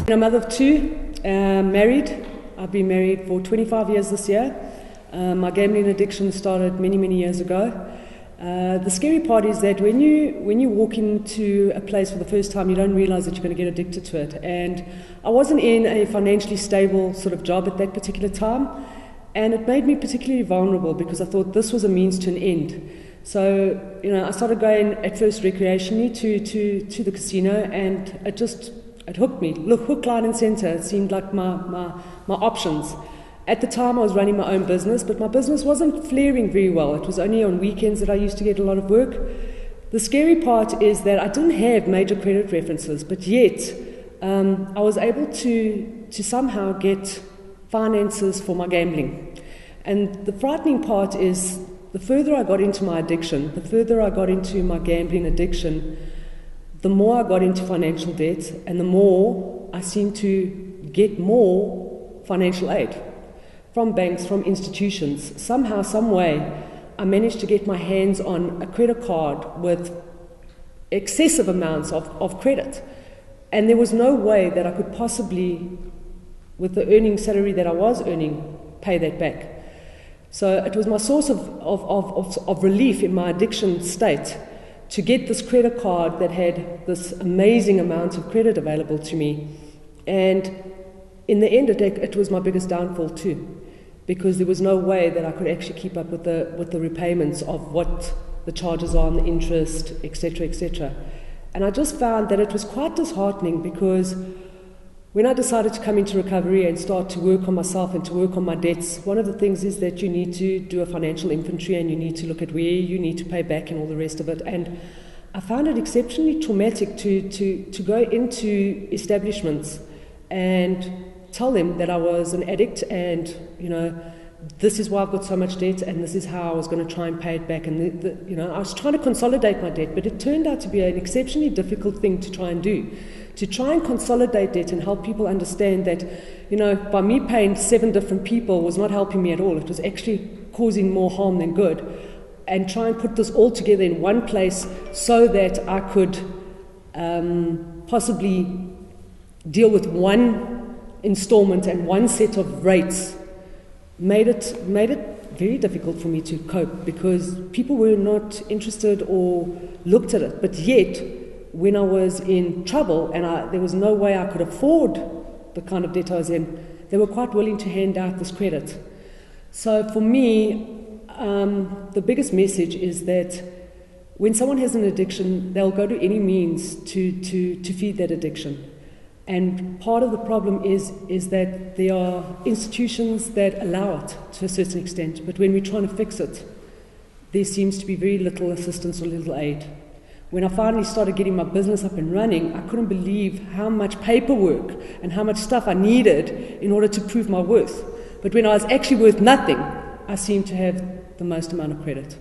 I'm a mother of two, married. I've been married for 25 years this year. My gambling addiction started many, many years ago. The scary part is that when you walk into a place for the first time, you don't realize that you're going to get addicted to it. And I wasn't in a financially stable sort of job at that particular time, and it made me particularly vulnerable because I thought this was a means to an end. So, I started going at first recreationally to the casino, and it hooked me. Look, hook, line and center. It seemed like my options. At the time, I was running my own business, but my business wasn't flaring very well. It was only on weekends that I used to get a lot of work. The scary part is that I didn't have major credit references, but yet I was able to somehow get finances for my gambling. And the frightening part is the further I got into my addiction, the further I got into my gambling addiction, the more I got into financial debt, and the more I seemed to get more financial aid from banks, from institutions. Somehow, some way, I managed to get my hands on a credit card with excessive amounts of credit. And there was no way that I could possibly, with the earning salary that I was earning, pay that back. So it was my source of relief in my addiction state to get this credit card that had this amazing amount of credit available to me. And in the end, it was my biggest downfall too, because there was no way that I could actually keep up with the repayments of what the charges are on the interest, etc., etc. And I just found that it was quite disheartening, because when I decided to come into recovery and start to work on myself and to work on my debts, one of the things is that you need to do a financial inventory, and you need to look at where you need to pay back and all the rest of it. And I found it exceptionally traumatic to go into establishments and tell them that I was an addict, and this is why I've got so much debt, and this is how I was going to try and pay it back. And I was trying to consolidate my debt, but it turned out to be an exceptionally difficult thing to try and do. To try and consolidate debt and help people understand that, by me paying 7 different people was not helping me at all. It was actually causing more harm than good. And try and put this all together in one place so that I could possibly deal with one installment and one set of rates made it very difficult for me to cope, because people were not interested or looked at it. But yet, when I was in trouble and there was no way I could afford the kind of debt I was in, they were quite willing to hand out this credit. So for me, the biggest message is that when someone has an addiction, they'll go to any means to feed that addiction. And part of the problem is that there are institutions that allow it to a certain extent, but when we're trying to fix it, there seems to be very little assistance or little aid. When I finally started getting my business up and running, I couldn't believe how much paperwork and how much stuff I needed in order to prove my worth. But when I was actually worth nothing, I seemed to have the most amount of credit.